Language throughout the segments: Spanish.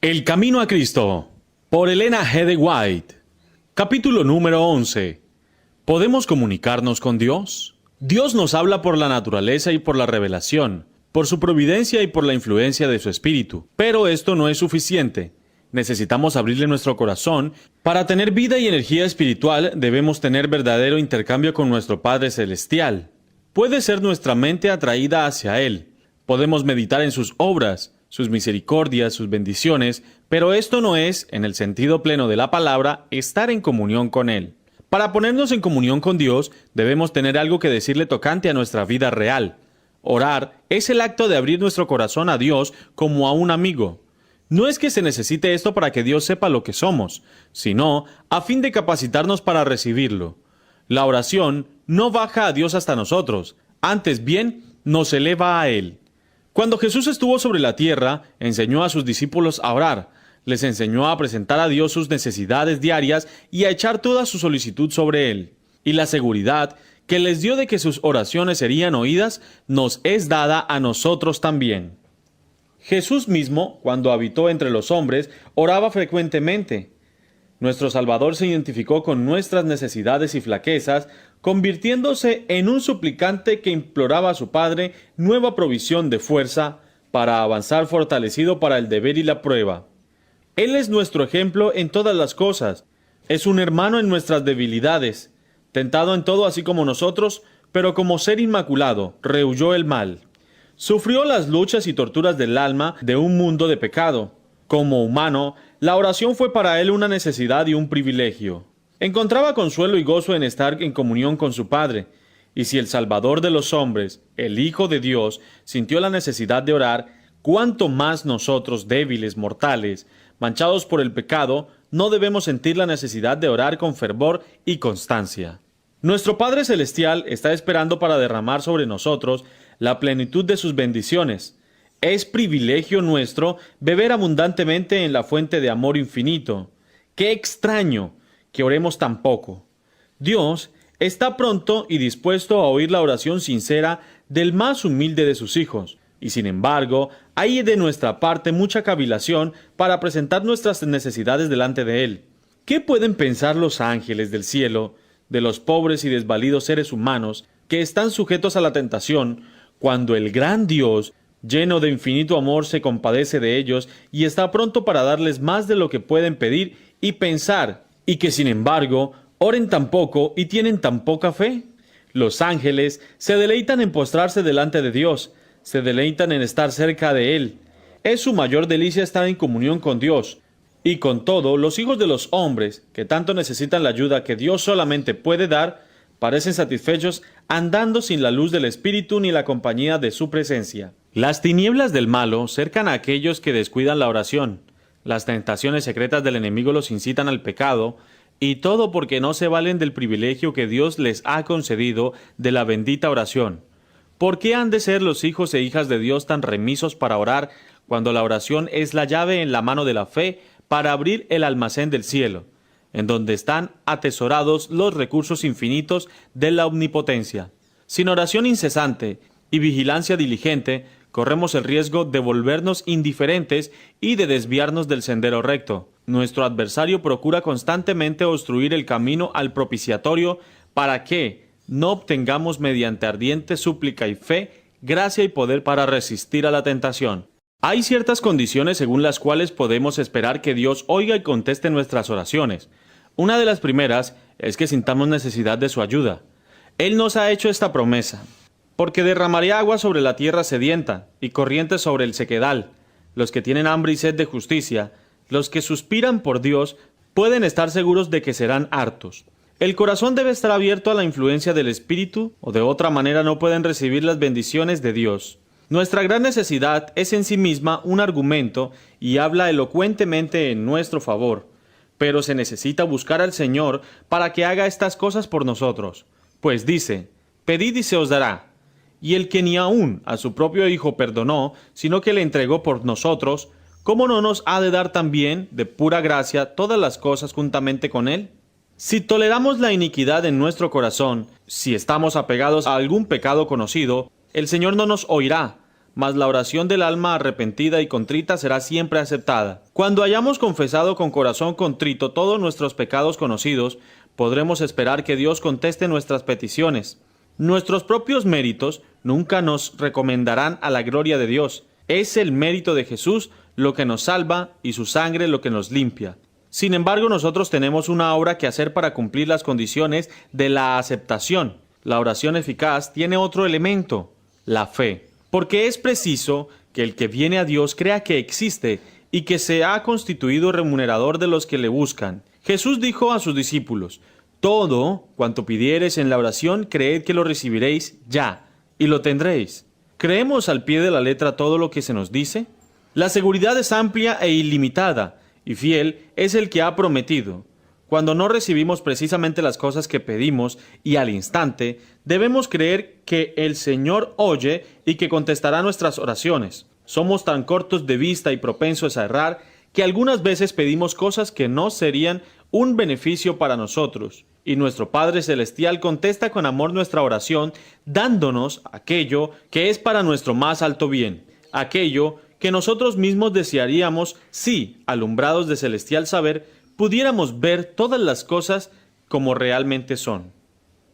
El Camino a Cristo, por Elena G. de White. Capítulo número 11. ¿Podemos comunicarnos con Dios? Dios nos habla por la naturaleza y por la revelación, por su providencia y por la influencia de su Espíritu. Pero esto no es suficiente. Necesitamos abrirle nuestro corazón. Para tener vida y energía espiritual, debemos tener verdadero intercambio con nuestro Padre Celestial. Puede ser nuestra mente atraída hacia Él. Podemos meditar en sus obras, sus misericordias, sus bendiciones, pero esto no es, en el sentido pleno de la palabra, estar en comunión con Él. Para ponernos en comunión con Dios, debemos tener algo que decirle tocante a nuestra vida real. Orar es el acto de abrir nuestro corazón a Dios como a un amigo. No es que se necesite esto para que Dios sepa lo que somos, sino a fin de capacitarnos para recibirlo. La oración no baja a Dios hasta nosotros, antes bien nos eleva a Él. Cuando Jesús estuvo sobre la tierra, enseñó a sus discípulos a orar, les enseñó a presentar a Dios sus necesidades diarias y a echar toda su solicitud sobre Él. Y la seguridad que les dio de que sus oraciones serían oídas, nos es dada a nosotros también. Jesús mismo, cuando habitó entre los hombres, oraba frecuentemente. Nuestro Salvador se identificó con nuestras necesidades y flaquezas, convirtiéndose en un suplicante que imploraba a su Padre nueva provisión de fuerza para avanzar fortalecido para el deber y la prueba. Él es nuestro ejemplo en todas las cosas. Es un hermano en nuestras debilidades, tentado en todo así como nosotros, pero como ser inmaculado, rehuyó el mal. Sufrió las luchas y torturas del alma de un mundo de pecado. Como humano, la oración fue para él una necesidad y un privilegio. Encontraba consuelo y gozo en estar en comunión con su Padre. Y si el Salvador de los hombres, el Hijo de Dios, sintió la necesidad de orar, ¿cuánto más nosotros, débiles, mortales, manchados por el pecado, no debemos sentir la necesidad de orar con fervor y constancia? Nuestro Padre Celestial está esperando para derramar sobre nosotros la plenitud de sus bendiciones. Es privilegio nuestro beber abundantemente en la fuente de amor infinito. ¡Qué extraño que oremos tan poco! Dios está pronto y dispuesto a oír la oración sincera del más humilde de sus hijos. Y sin embargo, hay de nuestra parte mucha cavilación para presentar nuestras necesidades delante de Él. ¿Qué pueden pensar los ángeles del cielo de los pobres y desvalidos seres humanos que están sujetos a la tentación, cuando el gran Dios, lleno de infinito amor, se compadece de ellos y está pronto para darles más de lo que pueden pedir y pensar, y que sin embargo oren tan poco y tienen tan poca fe? Los ángeles se deleitan en postrarse delante de Dios, se deleitan en estar cerca de Él. Es su mayor delicia estar en comunión con Dios. Y con todo, los hijos de los hombres, que tanto necesitan la ayuda que Dios solamente puede dar, parecen satisfechos andando sin la luz del Espíritu ni la compañía de su presencia. Las tinieblas del malo cercan a aquellos que descuidan la oración. Las tentaciones secretas del enemigo los incitan al pecado, y todo porque no se valen del privilegio que Dios les ha concedido de la bendita oración. ¿Por qué han de ser los hijos e hijas de Dios tan remisos para orar, cuando la oración es la llave en la mano de la fe para abrir el almacén del cielo, en donde están atesorados los recursos infinitos de la omnipotencia? Sin oración incesante y vigilancia diligente, corremos el riesgo de volvernos indiferentes y de desviarnos del sendero recto. Nuestro adversario procura constantemente obstruir el camino al propiciatorio para que no obtengamos mediante ardiente súplica y fe, gracia y poder para resistir a la tentación. Hay ciertas condiciones según las cuales podemos esperar que Dios oiga y conteste nuestras oraciones. Una de las primeras es que sintamos necesidad de su ayuda. Él nos ha hecho esta promesa: porque derramaré agua sobre la tierra sedienta y corrientes sobre el sequedal. Los que tienen hambre y sed de justicia, los que suspiran por Dios, pueden estar seguros de que serán hartos. El corazón debe estar abierto a la influencia del Espíritu, o de otra manera no pueden recibir las bendiciones de Dios. Nuestra gran necesidad es en sí misma un argumento y habla elocuentemente en nuestro favor, pero se necesita buscar al Señor para que haga estas cosas por nosotros. Pues dice: pedid y se os dará. Y el que ni aun a su propio Hijo perdonó, sino que le entregó por nosotros, ¿cómo no nos ha de dar también, de pura gracia, todas las cosas juntamente con Él? Si toleramos la iniquidad en nuestro corazón, si estamos apegados a algún pecado conocido, el Señor no nos oirá, mas la oración del alma arrepentida y contrita será siempre aceptada. Cuando hayamos confesado con corazón contrito todos nuestros pecados conocidos, podremos esperar que Dios conteste nuestras peticiones. Nuestros propios méritos nunca nos recomendarán a la gloria de Dios. Es el mérito de Jesús lo que nos salva y su sangre lo que nos limpia. Sin embargo, nosotros tenemos una obra que hacer para cumplir las condiciones de la aceptación. La oración eficaz tiene otro elemento, la fe. Porque es preciso que el que viene a Dios crea que existe y que se ha constituido remunerador de los que le buscan. Jesús dijo a sus discípulos: todo cuanto pidiereis en la oración, creed que lo recibiréis ya, y lo tendréis. ¿Creemos al pie de la letra todo lo que se nos dice? La seguridad es amplia e ilimitada, y fiel es el que ha prometido. Cuando no recibimos precisamente las cosas que pedimos y al instante, debemos creer que el Señor oye y que contestará nuestras oraciones. Somos tan cortos de vista y propensos a errar que algunas veces pedimos cosas que no serían un beneficio para nosotros. Y nuestro Padre Celestial contesta con amor nuestra oración, dándonos aquello que es para nuestro más alto bien, aquello que nosotros mismos desearíamos si, alumbrados de celestial saber, pudiéramos ver todas las cosas como realmente son.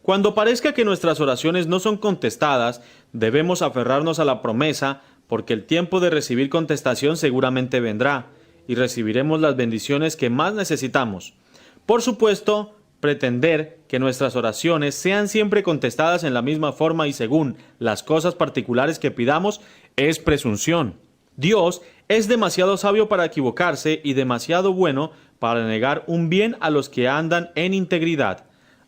Cuando parezca que nuestras oraciones no son contestadas, debemos aferrarnos a la promesa, porque el tiempo de recibir contestación seguramente vendrá, y recibiremos las bendiciones que más necesitamos. Por supuesto, pretender que nuestras oraciones sean siempre contestadas en la misma forma y según las cosas particulares que pidamos es presunción. Dios es demasiado sabio para equivocarse y demasiado bueno para negar un bien a los que andan en integridad.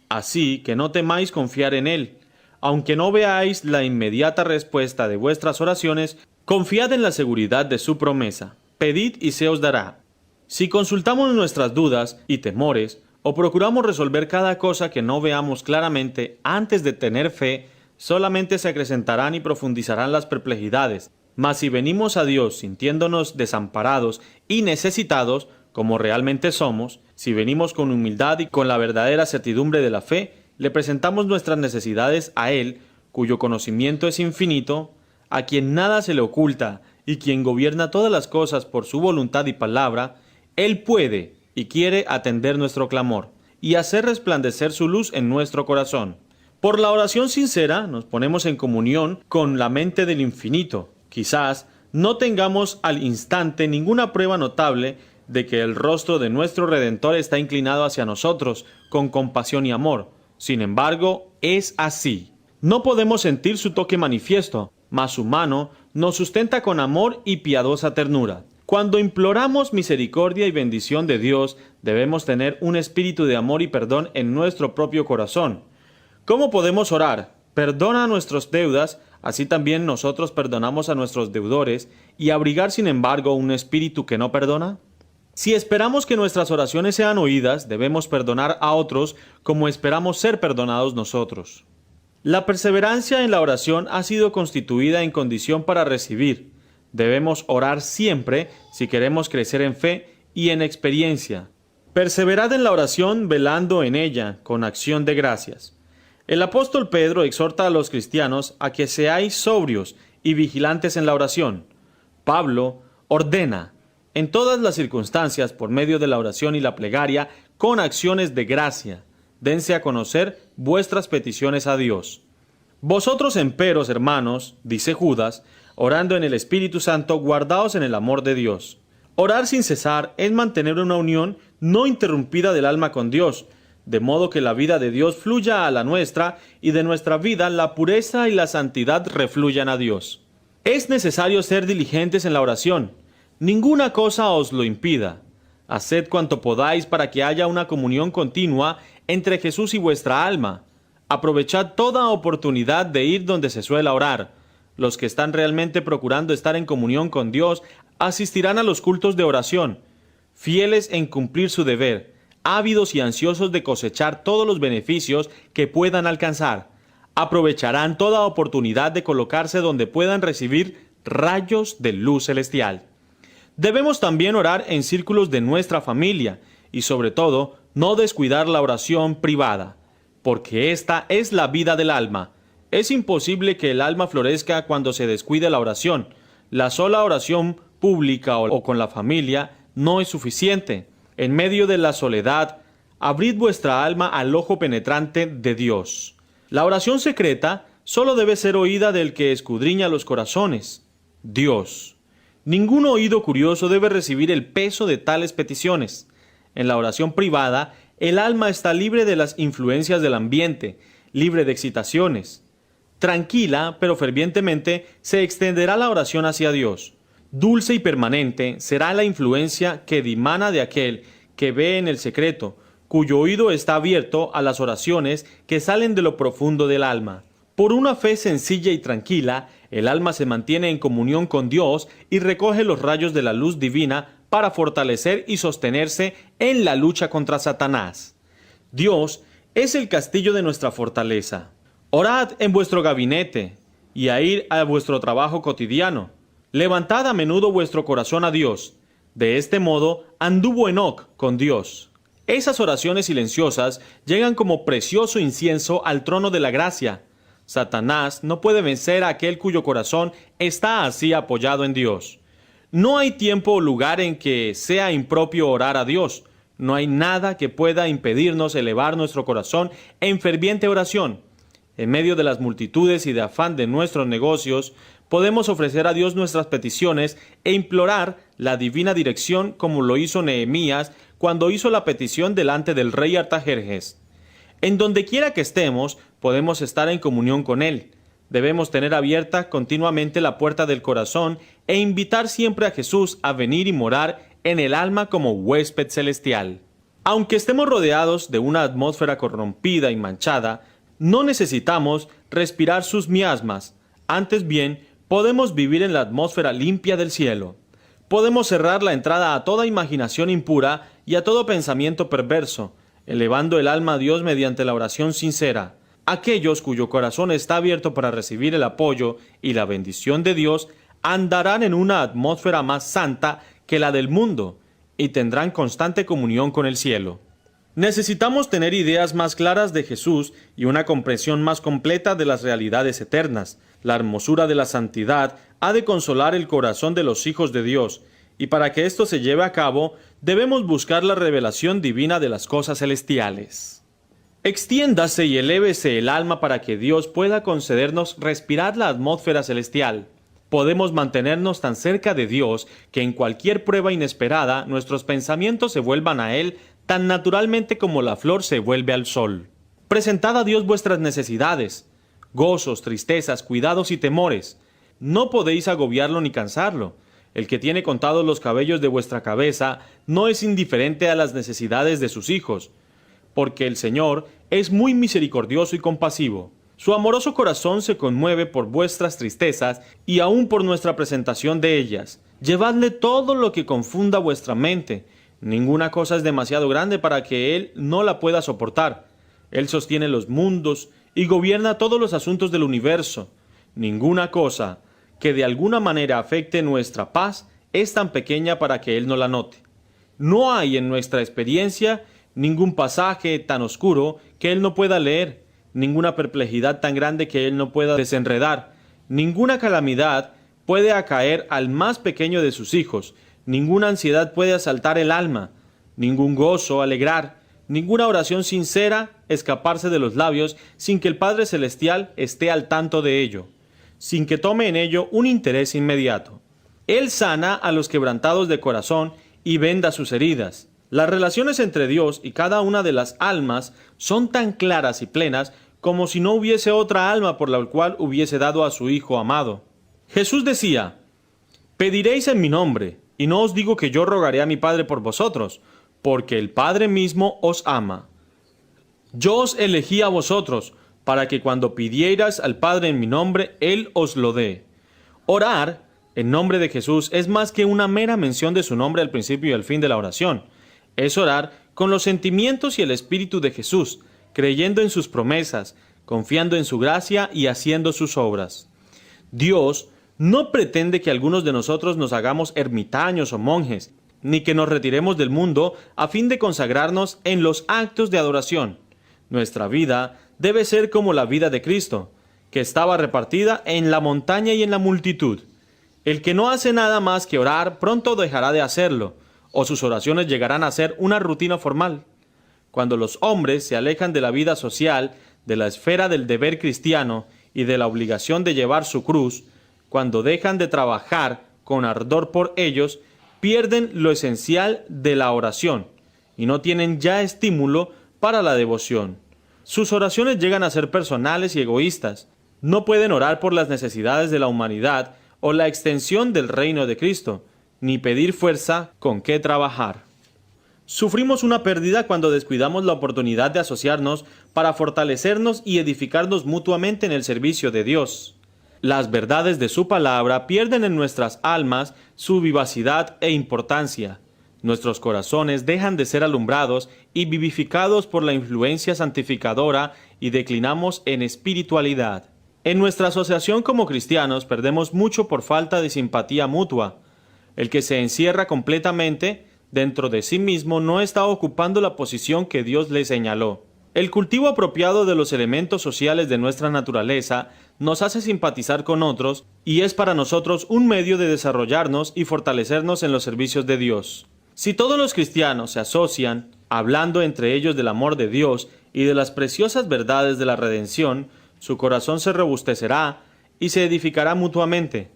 Así que no temáis confiar en Él. Aunque no veáis la inmediata respuesta de vuestras oraciones, confiad en la seguridad de su promesa. Pedid y se os dará. Si consultamos nuestras dudas y temores, o procuramos resolver cada cosa que no veamos claramente antes de tener fe, solamente se acrecentarán y profundizarán las perplejidades. Mas si venimos a Dios sintiéndonos desamparados y necesitados, como realmente somos, si venimos con humildad y con la verdadera certidumbre de la fe, le presentamos nuestras necesidades a Él, cuyo conocimiento es infinito, a quien nada se le oculta y quien gobierna todas las cosas por su voluntad y palabra, Él puede y quiere atender nuestro clamor y hacer resplandecer su luz en nuestro corazón. Por la oración sincera nos ponemos en comunión con la mente del infinito. Quizás no tengamos al instante ninguna prueba notable de que el rostro de nuestro Redentor está inclinado hacia nosotros con compasión y amor. Sin embargo, es así. No podemos sentir su toque manifiesto, mas su mano nos sustenta con amor y piadosa ternura. Cuando imploramos misericordia y bendición de Dios, debemos tener un espíritu de amor y perdón en nuestro propio corazón. ¿Cómo podemos orar? Perdona nuestras deudas, así también nosotros perdonamos a nuestros deudores, y abrigar sin embargo un espíritu que no perdona. Si esperamos que nuestras oraciones sean oídas, debemos perdonar a otros como esperamos ser perdonados nosotros. La perseverancia en la oración ha sido constituida en condición para recibir. Debemos orar siempre si queremos crecer en fe y en experiencia. Perseverad en la oración velando en ella con acción de gracias. El apóstol Pedro exhorta a los cristianos a que seáis sobrios y vigilantes en la oración. Pablo ordena, en todas las circunstancias, por medio de la oración y la plegaria, con acciones de gracia, dense a conocer vuestras peticiones a Dios. Vosotros emperos, hermanos, dice Judas, orando en el Espíritu Santo, guardaos en el amor de Dios. Orar sin cesar es mantener una unión no interrumpida del alma con Dios, de modo que la vida de Dios fluya a la nuestra y de nuestra vida la pureza y la santidad refluyan a Dios. Es necesario ser diligentes en la oración. Ninguna cosa os lo impida. Haced cuanto podáis para que haya una comunión continua entre Jesús y vuestra alma. Aprovechad toda oportunidad de ir donde se suele orar. Los que están realmente procurando estar en comunión con Dios asistirán a los cultos de oración, fieles en cumplir su deber, ávidos y ansiosos de cosechar todos los beneficios que puedan alcanzar. Aprovecharán toda oportunidad de colocarse donde puedan recibir rayos de luz celestial. Debemos también orar en círculos de nuestra familia y sobre todo no descuidar la oración privada, porque esta es la vida del alma. Es imposible que el alma florezca cuando se descuide la oración. La sola oración pública o con la familia no es suficiente. En medio de la soledad, abrid vuestra alma al ojo penetrante de Dios. La oración secreta solo debe ser oída del que escudriña los corazones, Dios. Ningún oído curioso debe recibir el peso de tales peticiones. En la oración privada, el alma está libre de las influencias del ambiente, libre de excitaciones. Tranquila, pero fervientemente, se extenderá la oración hacia Dios. Dulce y permanente será la influencia que dimana de aquel que ve en el secreto, cuyo oído está abierto a las oraciones que salen de lo profundo del alma. Por una fe sencilla y tranquila, el alma se mantiene en comunión con Dios y recoge los rayos de la luz divina para fortalecer y sostenerse en la lucha contra Satanás. Dios es el castillo de nuestra fortaleza. Orad en vuestro gabinete y a ir a vuestro trabajo cotidiano. Levantad a menudo vuestro corazón a Dios. De este modo anduvo Enoc con Dios. Esas oraciones silenciosas llegan como precioso incienso al trono de la gracia. Satanás no puede vencer a aquel cuyo corazón está así apoyado en Dios. No hay tiempo o lugar en que sea impropio orar a Dios. No hay nada que pueda impedirnos elevar nuestro corazón en ferviente oración. En medio de las multitudes y de afán de nuestros negocios, podemos ofrecer a Dios nuestras peticiones e implorar la divina dirección como lo hizo Nehemías cuando hizo la petición delante del rey Artajerjes. En donde quiera que estemos, podemos estar en comunión con Él. Debemos tener abierta continuamente la puerta del corazón e invitar siempre a Jesús a venir y morar en el alma como huésped celestial. Aunque estemos rodeados de una atmósfera corrompida y manchada, no necesitamos respirar sus miasmas. Antes bien, podemos vivir en la atmósfera limpia del cielo. Podemos cerrar la entrada a toda imaginación impura y a todo pensamiento perverso, elevando el alma a Dios mediante la oración sincera. Aquellos cuyo corazón está abierto para recibir el apoyo y la bendición de Dios andarán en una atmósfera más santa que la del mundo y tendrán constante comunión con el cielo. Necesitamos tener ideas más claras de Jesús y una comprensión más completa de las realidades eternas. La hermosura de la santidad ha de consolar el corazón de los hijos de Dios, y para que esto se lleve a cabo, debemos buscar la revelación divina de las cosas celestiales. Extiéndase y elévese el alma para que Dios pueda concedernos respirar la atmósfera celestial. Podemos mantenernos tan cerca de Dios que en cualquier prueba inesperada nuestros pensamientos se vuelvan a Él tan naturalmente como la flor se vuelve al sol. Presentad a Dios vuestras necesidades, gozos, tristezas, cuidados y temores. No podéis agobiarlo ni cansarlo. El que tiene contados los cabellos de vuestra cabeza no es indiferente a las necesidades de sus hijos, porque el Señor es muy misericordioso y compasivo. Su amoroso corazón se conmueve por vuestras tristezas y aún por nuestra presentación de ellas. Llevadle todo lo que confunda vuestra mente. Ninguna cosa es demasiado grande para que Él no la pueda soportar. Él sostiene los mundos y gobierna todos los asuntos del universo. Ninguna cosa que de alguna manera afecte nuestra paz es tan pequeña para que Él no la note. No hay en nuestra experiencia ningún pasaje tan oscuro que Él no pueda leer, ninguna perplejidad tan grande que Él no pueda desenredar, ninguna calamidad puede acaer al más pequeño de sus hijos, ninguna ansiedad puede asaltar el alma, ningún gozo alegrar, ninguna oración sincera escaparse de los labios sin que el Padre Celestial esté al tanto de ello, sin que tome en ello un interés inmediato. Él sana a los quebrantados de corazón y venda sus heridas. Las relaciones entre Dios y cada una de las almas son tan claras y plenas como si no hubiese otra alma por la cual hubiese dado a su Hijo amado. Jesús decía: «Pediréis en mi nombre, y no os digo que yo rogaré a mi Padre por vosotros, porque el Padre mismo os ama. Yo os elegí a vosotros, para que cuando pidierais al Padre en mi nombre, Él os lo dé». Orar en nombre de Jesús es más que una mera mención de su nombre al principio y al fin de la oración. Es orar con los sentimientos y el espíritu de Jesús, creyendo en sus promesas, confiando en su gracia y haciendo sus obras. Dios no pretende que algunos de nosotros nos hagamos ermitaños o monjes, ni que nos retiremos del mundo a fin de consagrarnos en los actos de adoración. Nuestra vida debe ser como la vida de Cristo, que estaba repartida en la montaña y en la multitud. El que no hace nada más que orar pronto dejará de hacerlo, o sus oraciones llegarán a ser una rutina formal. Cuando los hombres se alejan de la vida social, de la esfera del deber cristiano y de la obligación de llevar su cruz, cuando dejan de trabajar con ardor por ellos, pierden lo esencial de la oración y no tienen ya estímulo para la devoción. Sus oraciones llegan a ser personales y egoístas. No pueden orar por las necesidades de la humanidad o la extensión del reino de Cristo, ni pedir fuerza con qué trabajar. Sufrimos una pérdida cuando descuidamos la oportunidad de asociarnos para fortalecernos y edificarnos mutuamente en el servicio de Dios. Las verdades de su palabra pierden en nuestras almas su vivacidad e importancia. Nuestros corazones dejan de ser alumbrados y vivificados por la influencia santificadora y declinamos en espiritualidad. En nuestra asociación como cristianos perdemos mucho por falta de simpatía mutua. El que se encierra completamente dentro de sí mismo no está ocupando la posición que Dios le señaló. El cultivo apropiado de los elementos sociales de nuestra naturaleza nos hace simpatizar con otros y es para nosotros un medio de desarrollarnos y fortalecernos en los servicios de Dios. Si todos los cristianos se asocian, hablando entre ellos del amor de Dios y de las preciosas verdades de la redención, su corazón se robustecerá y se edificará mutuamente.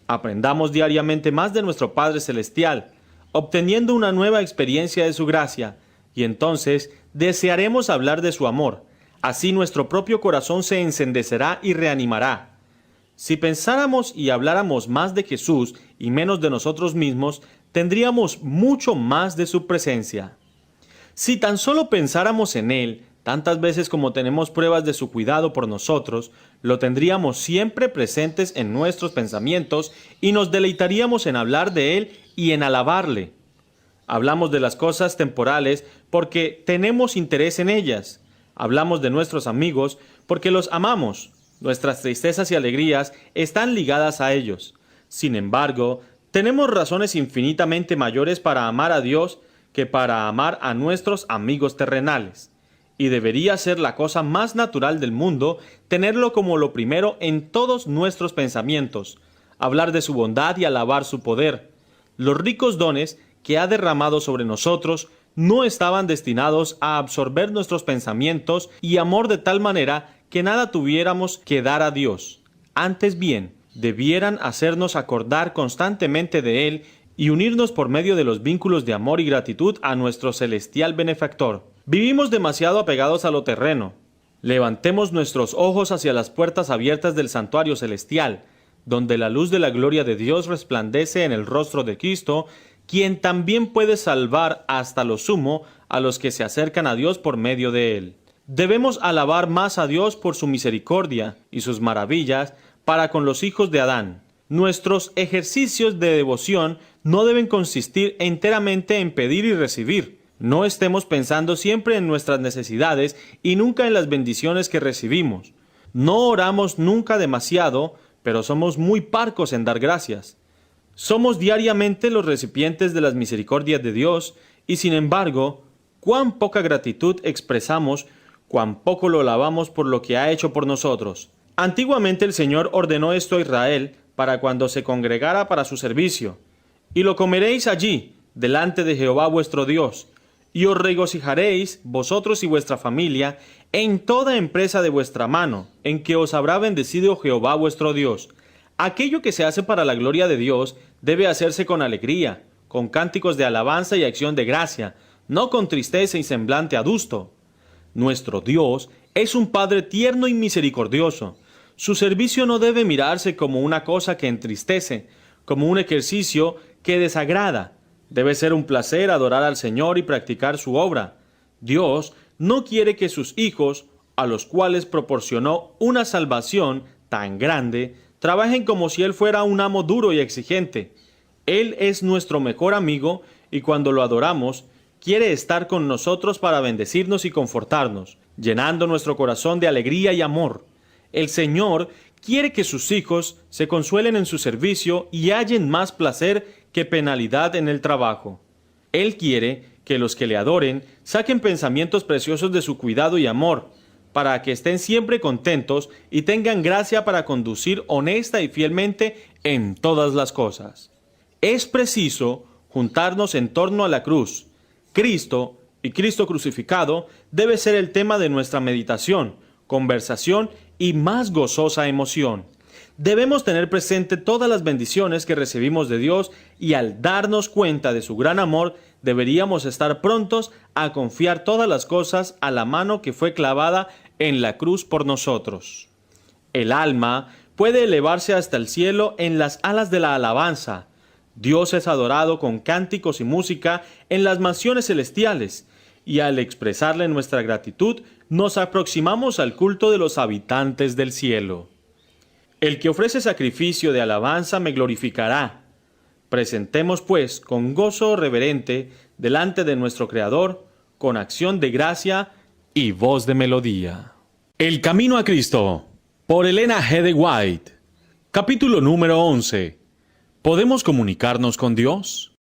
Aprendamos diariamente más de nuestro Padre Celestial, obteniendo una nueva experiencia de su gracia, y entonces desearemos hablar de su amor. Así nuestro propio corazón se encendecerá y reanimará. Si pensáramos y habláramos más de Jesús y menos de nosotros mismos, tendríamos mucho más de su presencia. Si tan solo pensáramos en Él, tantas veces como tenemos pruebas de su cuidado por nosotros, lo tendríamos siempre presentes en nuestros pensamientos y nos deleitaríamos en hablar de Él y en alabarle. Hablamos de las cosas temporales porque tenemos interés en ellas. Hablamos de nuestros amigos porque los amamos. Nuestras tristezas y alegrías están ligadas a ellos. Sin embargo, tenemos razones infinitamente mayores para amar a Dios que para amar a nuestros amigos terrenales. Y debería ser la cosa más natural del mundo tenerlo como lo primero en todos nuestros pensamientos, hablar de su bondad y alabar su poder. Los ricos dones que ha derramado sobre nosotros no estaban destinados a absorber nuestros pensamientos y amor de tal manera que nada tuviéramos que dar a Dios. Antes bien, debieran hacernos acordar constantemente de Él y unirnos por medio de los vínculos de amor y gratitud a nuestro celestial benefactor. Vivimos demasiado apegados a lo terreno. Levantemos nuestros ojos hacia las puertas abiertas del santuario celestial, donde la luz de la gloria de Dios resplandece en el rostro de Cristo, quien también puede salvar hasta lo sumo a los que se acercan a Dios por medio de Él. Debemos alabar más a Dios por su misericordia y sus maravillas para con los hijos de Adán. Nuestros ejercicios de devoción no deben consistir enteramente en pedir y recibir. No estemos pensando siempre en nuestras necesidades y nunca en las bendiciones que recibimos. No oramos nunca demasiado, pero somos muy parcos en dar gracias. Somos diariamente los recipientes de las misericordias de Dios y sin embargo, cuán poca gratitud expresamos, cuán poco lo alabamos por lo que ha hecho por nosotros. Antiguamente el Señor ordenó esto a Israel para cuando se congregara para su servicio. Y lo comeréis allí, delante de Jehová vuestro Dios, y os regocijaréis, vosotros y vuestra familia, en toda empresa de vuestra mano, en que os habrá bendecido Jehová vuestro Dios. Aquello que se hace para la gloria de Dios debe hacerse con alegría, con cánticos de alabanza y acción de gracia, no con tristeza y semblante adusto. Nuestro Dios es un Padre tierno y misericordioso. Su servicio no debe mirarse como una cosa que entristece, como un ejercicio que desagrada. Debe ser un placer adorar al Señor y practicar su obra. Dios no quiere que sus hijos, a los cuales proporcionó una salvación tan grande, trabajen como si Él fuera un amo duro y exigente. Él es nuestro mejor amigo y cuando lo adoramos, quiere estar con nosotros para bendecirnos y confortarnos, llenando nuestro corazón de alegría y amor. El Señor quiere que sus hijos se consuelen en su servicio y hallen más placer que penalidad en el trabajo. Él quiere que los que le adoren saquen pensamientos preciosos de su cuidado y amor, para que estén siempre contentos y tengan gracia para conducir honesta y fielmente en todas las cosas. Es preciso juntarnos en torno a la cruz. Cristo y Cristo crucificado debe ser el tema de nuestra meditación, conversación y más gozosa emoción. Debemos tener presente todas las bendiciones que recibimos de Dios y al darnos cuenta de su gran amor, deberíamos estar prontos a confiar todas las cosas a la mano que fue clavada en la cruz por nosotros. El alma puede elevarse hasta el cielo en las alas de la alabanza. Dios es adorado con cánticos y música en las mansiones celestiales, y al expresarle nuestra gratitud, nos aproximamos al culto de los habitantes del cielo. El que ofrece sacrificio de alabanza me glorificará. Presentemos, pues, con gozo reverente delante de nuestro Creador, con acción de gracia y voz de melodía. El camino a Cristo, por Elena G. de White. Capítulo número 11. ¿Podemos comunicarnos con Dios?